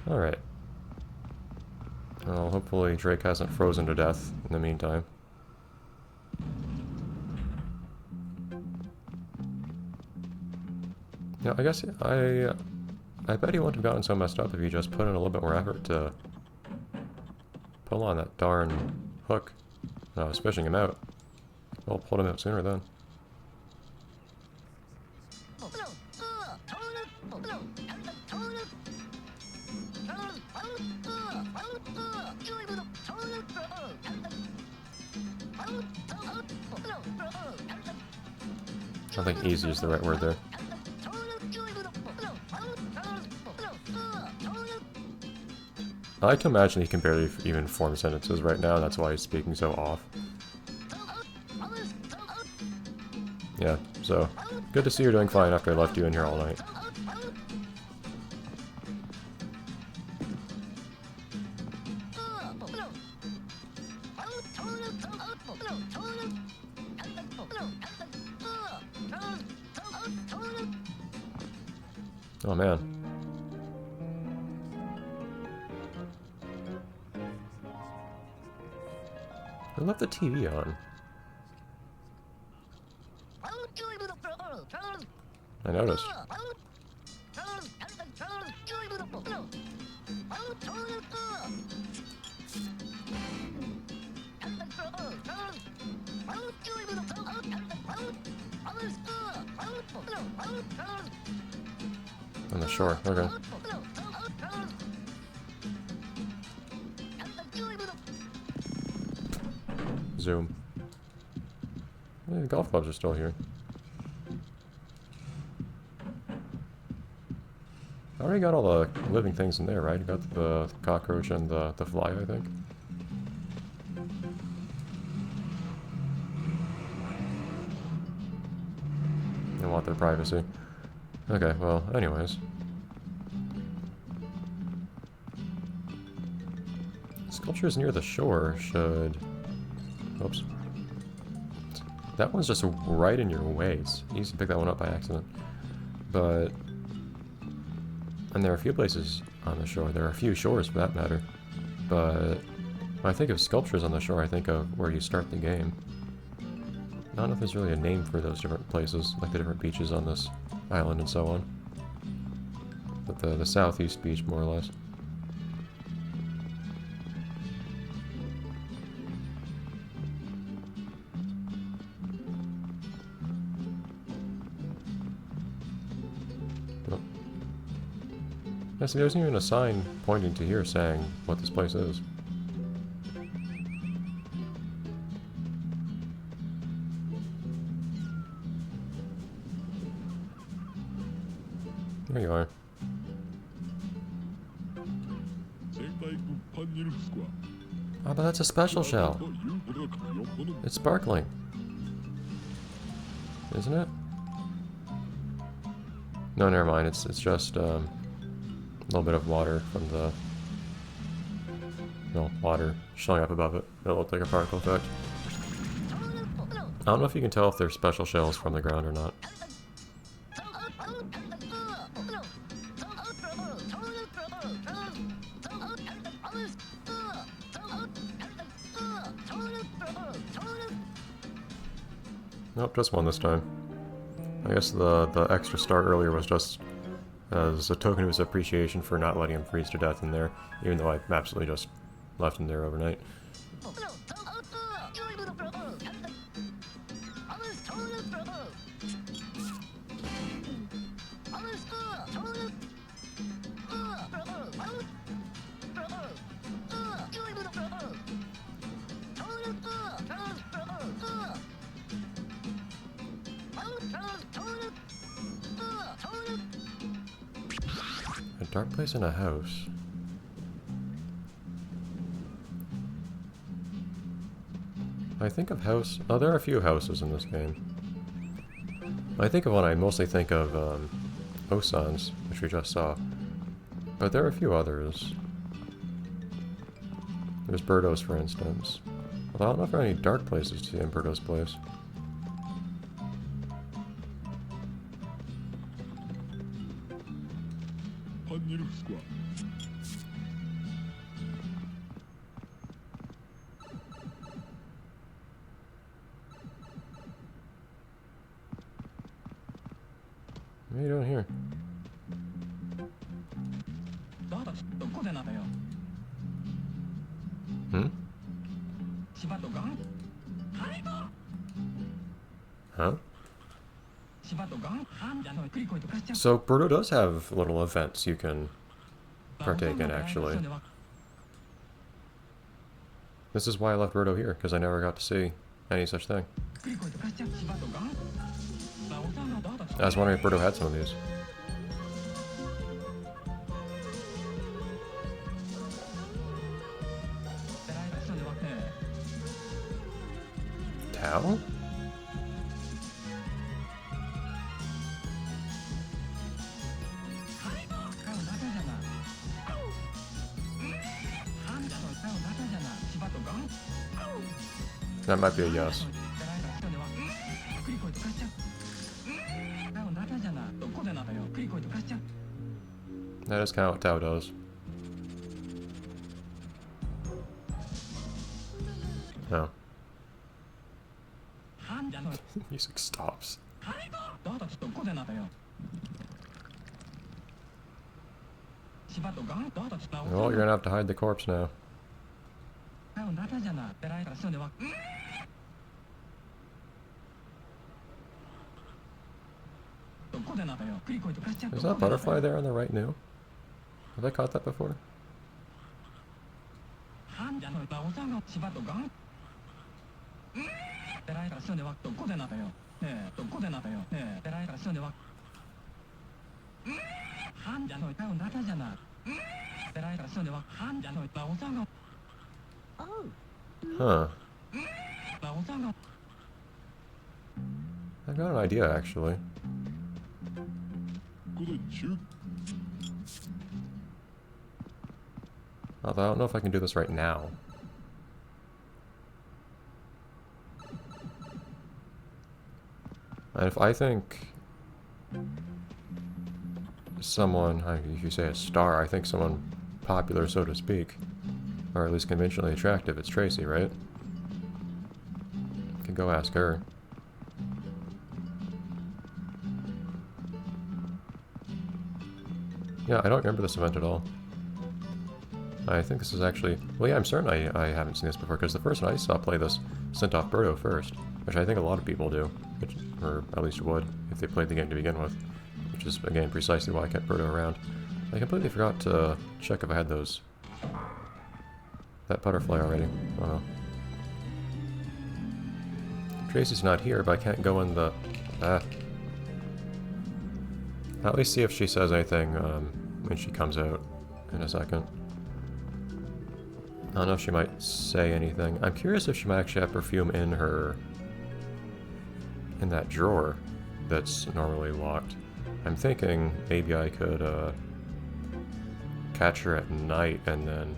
Alright. Well, hopefully Drake hasn't frozen to death in the meantime. Yeah, I guess I bet he wouldn't have gotten so messed up if he just put in a little bit more effort to pull on that darn hook when I was fishing him out. Well, pulled him out sooner then. I think easy is the right word there. I like to imagine he can barely even form sentences right now, that's why he's speaking so off. Yeah, so, good to see you're doing fine after I left you in here all night. Oh man. I left the TV on. I noticed. On the shore, okay. Zoom. Hey, the golf clubs are still here. I already got all the living things in there, right? You got the cockroach and the fly, I think. They want their privacy. Okay, well, anyways. Sculptures near the shore should... Oops. That one's just right in your way. It's easy to pick that one up by accident. But... And there are a few places on the shore. There are a few shores, for that matter. But... When I think of sculptures on the shore, I think of where you start the game. I don't know if there's really a name for those different places, like the different beaches on this island and so on. But the southeast beach, more or less. Oh. Yeah, see, there's even a sign pointing to here saying what this place is. There you are. Oh, but that's a special shell. It's sparkling. Isn't it? No, never mind. It's just a little bit of water from the... No, water showing up above it. It'll look like a particle effect. I don't know if you can tell if they're special shells from the ground or not. Nope, just one this time. I guess the extra star earlier was just as a token of his appreciation for not letting him freeze to death in there, even though I absolutely just left him there overnight. A dark place in a house. I think of house... Oh, there are a few houses in this game. When I think of one, I mostly think of Osan's, which we just saw. But there are a few others. There's Birdo's, for instance. Although I don't know if there are any dark places to see in Birdo's place. What are you doing here? Hmm? Huh? So Birdo does have little events you can partake in, actually. This is why I left Birdo here, because I never got to see any such thing. I was wondering if Birdo had some of these. Tao? That might be a yes. That is kind of what Tao does. No. Music stops. Well, you're gonna have to hide the corpse now. Is that butterfly there on the right new? Have I caught that before? Huh. I've got an idea, actually. Although I don't know if I can do this right now. And if I think someone, if you say a star, I think someone popular, so to speak, or at least conventionally attractive, it's Tracy, right? You can go ask her. Yeah, I don't remember this event at all. I think this is actually... Well, yeah, I'm certain I haven't seen this before, because the person I saw play this sent off Birdo first, which I think a lot of people do, or at least would, if they played the game to begin with, which is, again, precisely why I kept Birdo around. I completely forgot to check if I had that butterfly already. Tracy's not here, but I can't go in the... I'll at least see if she says anything when she comes out in a second. I don't know if she might say anything. I'm curious if she might actually have perfume in that drawer that's normally locked. I'm thinking maybe I could catch her at night and then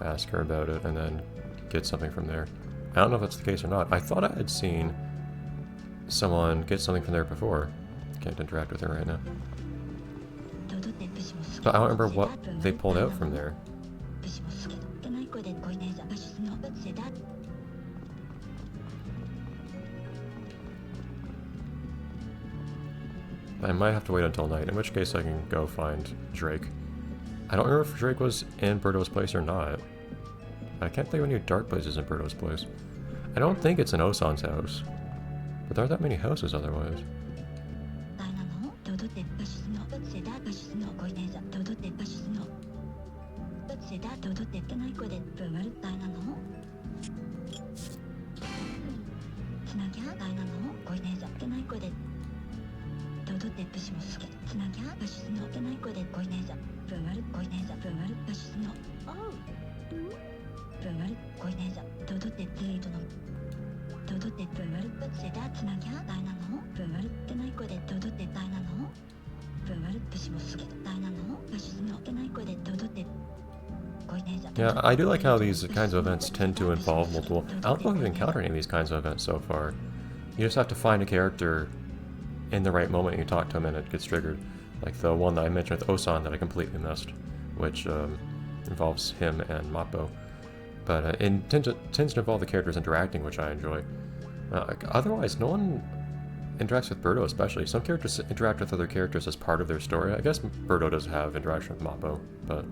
ask her about it and then get something from there. I don't know if that's the case or not. I thought I had seen someone get something from there before. Can't interact with her right now. But I don't remember what they pulled out from there. I might have to wait until night, in which case I can go find Drake. I don't remember if Drake was in Birdo's place or not. I can't think of any dark places in Birdo's place. I don't think it's in Osan's house. But there aren't that many houses otherwise. Yeah, I do like how these kinds of events tend to involve multiple... I don't know if we've encountered any of these kinds of events so far. You just have to find a character in the right moment and you talk to them and it gets triggered. Like the one that I mentioned with Osan that I completely missed, which involves him and Mappo. But it tends to involve the characters interacting, which I enjoy. Otherwise, no one interacts with Birdo especially. Some characters interact with other characters as part of their story. I guess Birdo does have interaction with Mappo, but...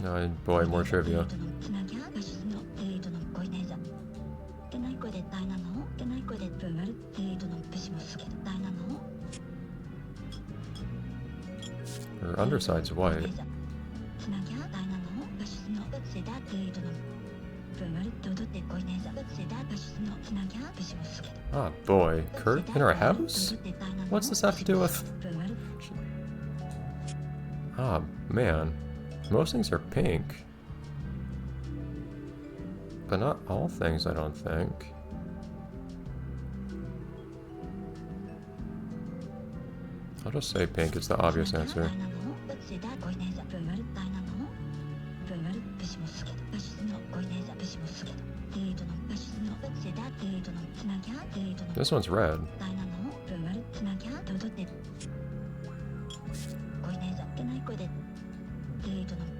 Oh boy, more trivia. Her underside's white. Ah boy, Kurt in our house? What's this have to do with... Ah man, most things are pink. But not all things, I don't think. I'll just say pink is the obvious answer. This one's red.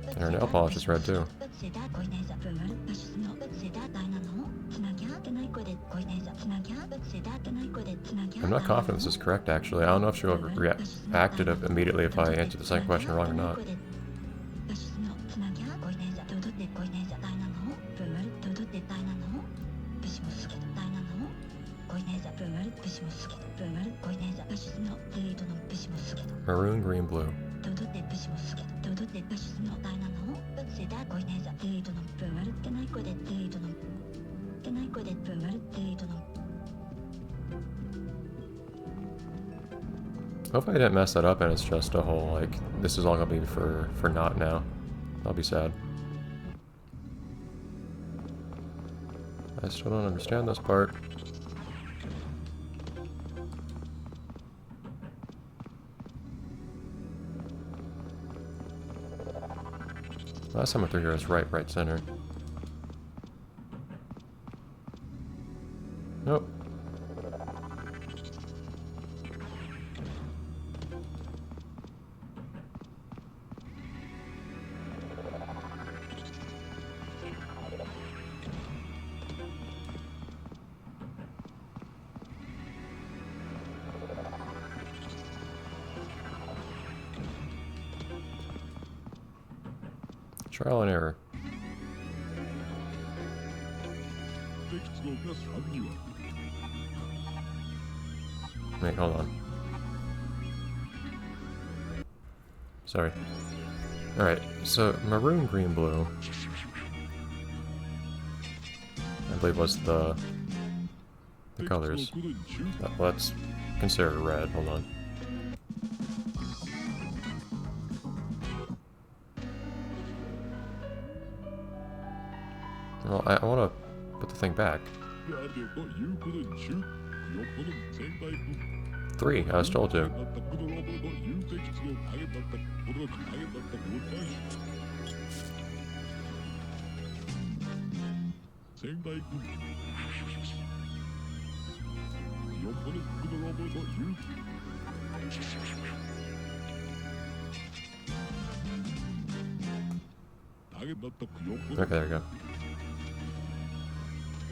And her nail polish is red too. I'm not confident this is correct, actually. I don't know if she'll react immediately if I answer the second question wrong or not. Maroon, green, blue. Hopefully I didn't mess that up and it's just a whole, like, this is all gonna be for naught now. I'll be sad. I still don't understand this part. Last time I threw here was right, center. Nope. Trial and error. Wait, hold on. Sorry. Alright, so maroon, green, blue. I believe was the colors. Let's consider red, hold on. Well, I want to put the thing back. 3, I was told to. Okay, there we go.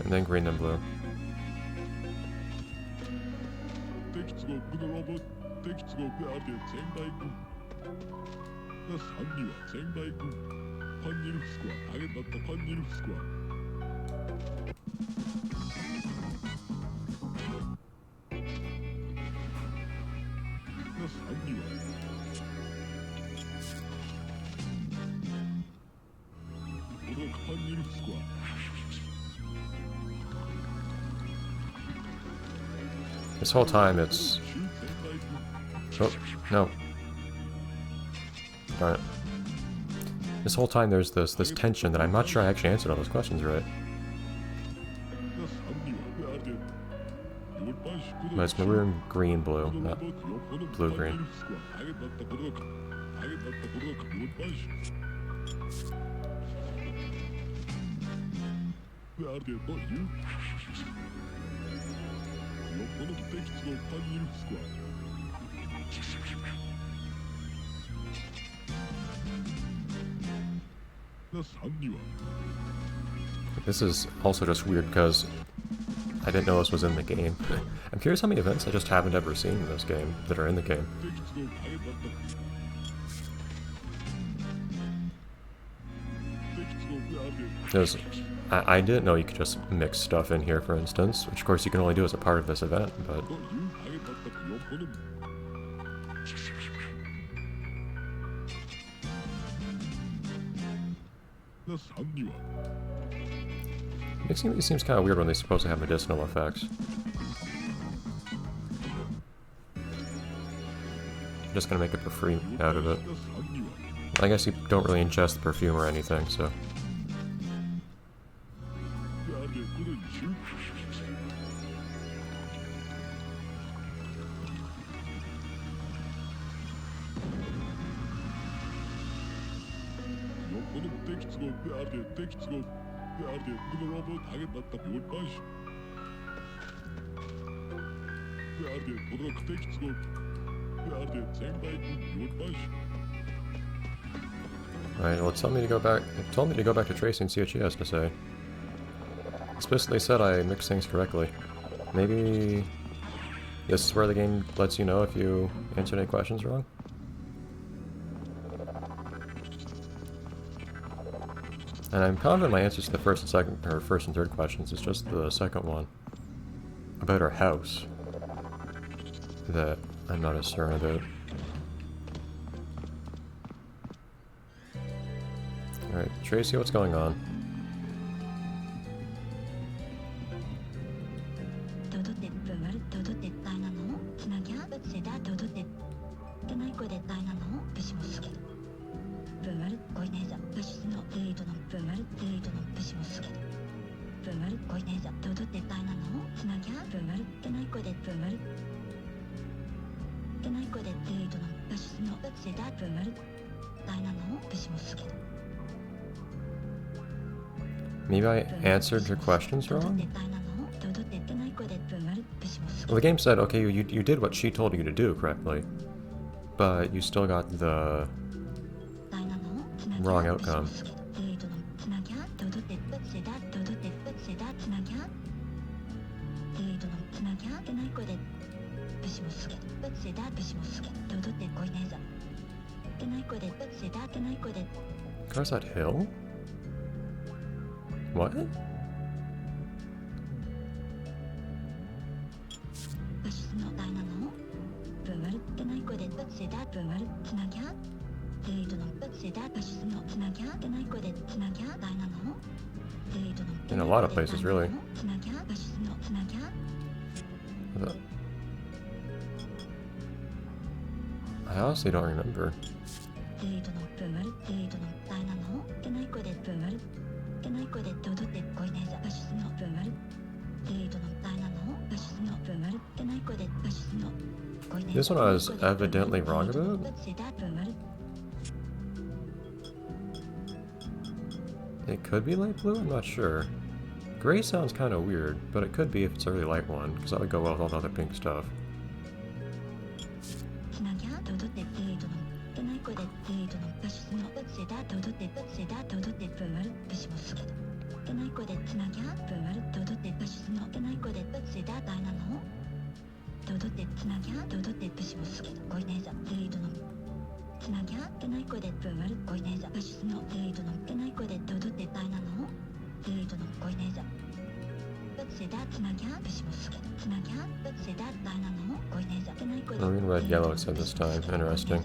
And then green, then blue. This whole time it's... Oh, no. Darn it. This whole time there's this tension that I'm not sure I actually answered all those questions right. But it's maroon, green, blue, not blue, green. This is also just weird because I didn't know this was in the game. I'm curious how many events I just haven't ever seen in this game that are in the game. Because I didn't know you could just mix stuff in here, for instance, which of course you can only do as a part of this event, but... Mixing these seems kind of weird when they're supposed to have medicinal effects. I'm just gonna make a perfume out of it. I guess you don't really ingest the perfume or anything, so... Alright, well, it told me to go back to Tracy and see what she has to say. Explicitly said I mixed things correctly. Maybe this is where the game lets you know if you answered any questions wrong? And I'm confident my answers to the first and third questions. It's just the second one about her house that I'm not as certain about. Alright, Tracy, what's going on? Maybe I answered your questions wrong? Well, the game said, okay, you did what she told you to do correctly, but you still got the wrong outcome. Across that hill? What? In a lot of places, really. I honestly don't remember. This one I was evidently wrong about? It could be light blue? I'm not sure. Gray sounds kind of weird, but it could be if it's a really light one, because that would go well with all the other pink stuff. Maroon, red, yellow it said this time. Interesting.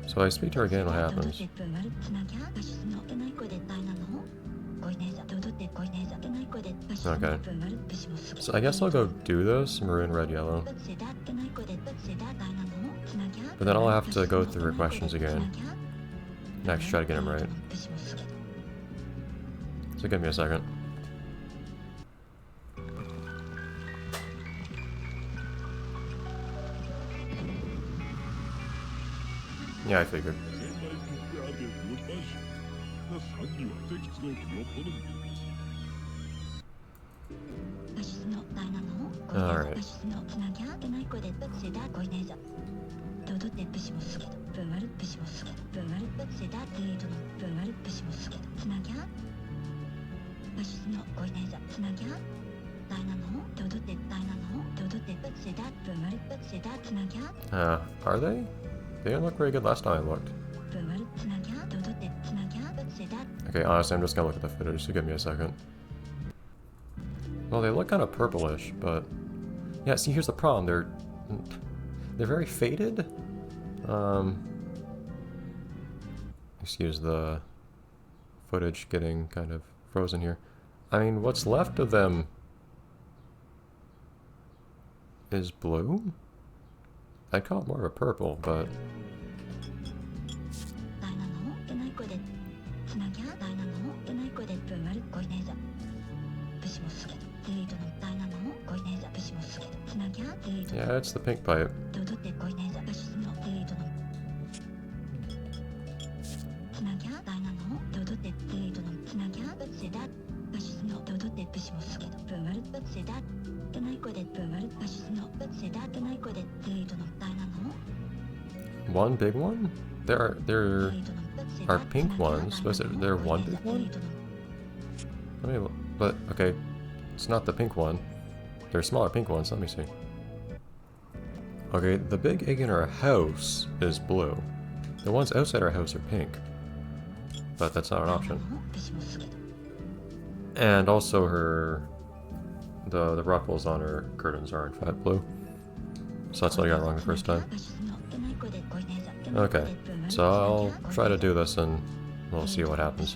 So I speak to her again, what happens? Okay. So I guess I'll go do this, maroon, red, yellow. But then I'll have to go through questions again. Next, try to get them right. So give me a second. Yeah, I figured. Alright. Are they? They didn't look very good last time I looked. Okay, honestly, I'm just gonna look at the footage, so give me a second. Well, they look kind of purplish, but... Yeah, see, here's the problem. They're very faded. Excuse the footage getting kind of frozen here. I mean, what's left of them is blue? I'd call it more of a purple, but... Yeah, it's the pink pipe. One big one? There are pink ones. Was there one big one? But okay, it's not the pink one. There's smaller pink ones. Let me see. Okay, the big egg in our house is blue. The ones outside our house are pink. But that's not an option. And also the ruffles on her curtains are in fact blue. So that's what I got wrong the first time. Okay, so I'll try to do this and we'll see what happens.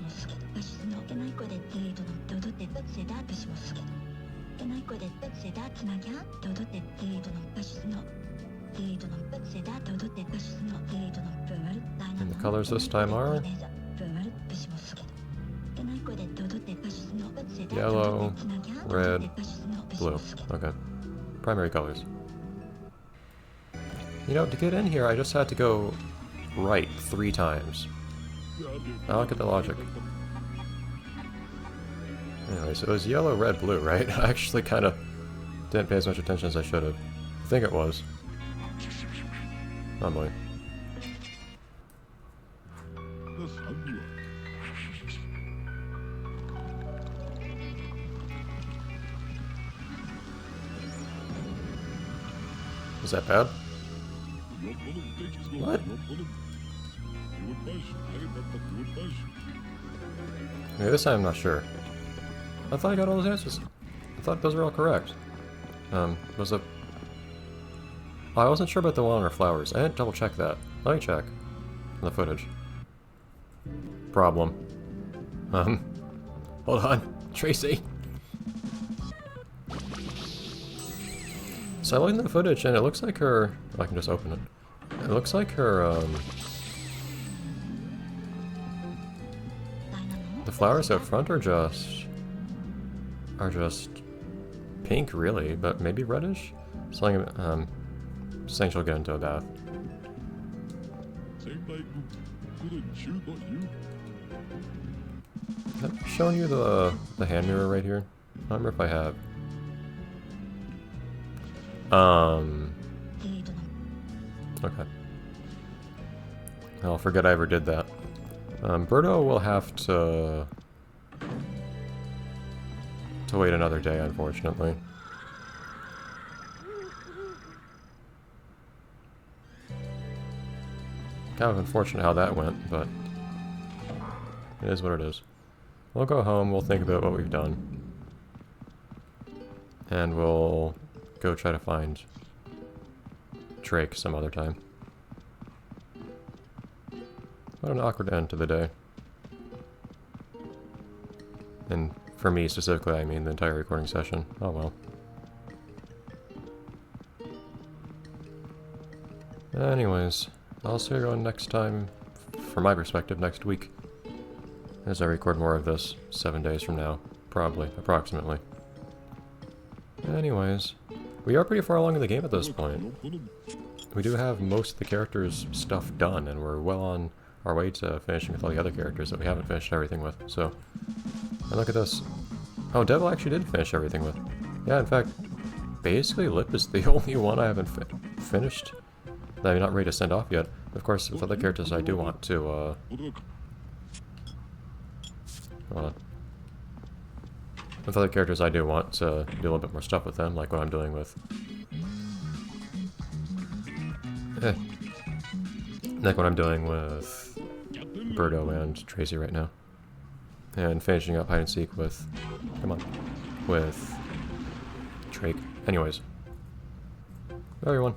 And the colors this time are yellow, red, blue. Okay. Primary colors. You know, to get in here, I just had to go right 3 times. I look at the logic. Anyway, so it was yellow, red, blue, right? I actually kind of didn't pay as much attention as I should have. I think it was. Oh boy. Was that bad? What? Okay, this time I'm not sure. I thought I got all those answers. I thought those were all correct. Was a... Oh, I wasn't sure about the one on our flowers. I didn't double check that. Let me check. On the footage. Problem. Hold on. Tracy. So I looked at the footage and it looks like her... Oh, I can just open it. It looks like her, the flowers out front are just pink, really, but maybe reddish? Saying she'll get into a bath. Have I shown you the hand mirror right here? I don't remember if I have. Okay. I'll forget I ever did that. Birdo will have to wait another day, unfortunately. Kind of unfortunate how that went, but it is what it is. We'll go home, we'll think about what we've done. And we'll go try to find Drake some other time. What an awkward end to the day. And for me specifically, I mean the entire recording session. Oh well. Anyways, I'll see you next time, from my perspective, next week. As I record more of this, 7 days from now. Probably, approximately. Anyways, we are pretty far along in the game at this point. We do have most of the characters' stuff done, and we're well on our way to finishing with all the other characters that we haven't finished everything with, so... And look at this. Oh, Devil actually did finish everything with. Yeah, in fact, basically Lip is the only one I haven't finished that I'm not ready to send off yet. Of course, with other characters I do want to, with other characters I do want to do a little bit more stuff with them, like what I'm doing with... like what I'm doing with Birdo and Tracy right now. And finishing up hide and seek with... come on. With... Drake. Anyways. Bye everyone.